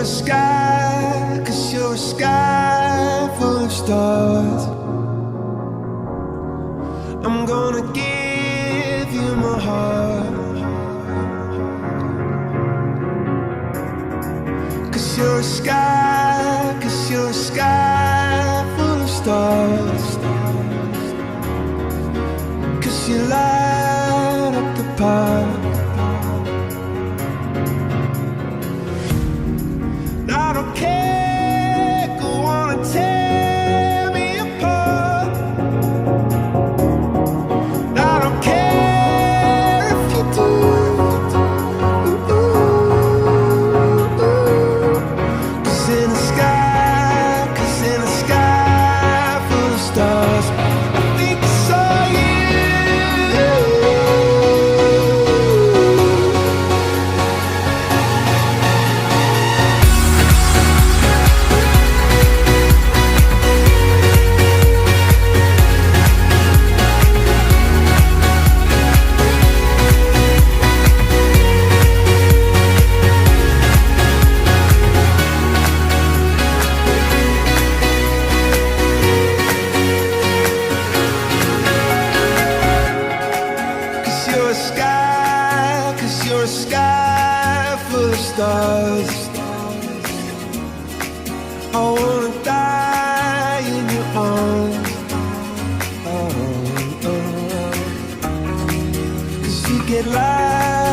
sky, 'cause you're a sky full of stars. I'm gonna give you my heart, 'cause you're a sky, 'cause you're a sky full of stars. 'Cause you light up the park. I don't care, go on and tear me apart. I don't care if you do. Cause in the sky, 'cause in the sky full of stars, I think I saw you. You're a sky, 'cause you're a sky full of stars. I wanna die in your arms. Oh, oh, oh. 'Cause you get light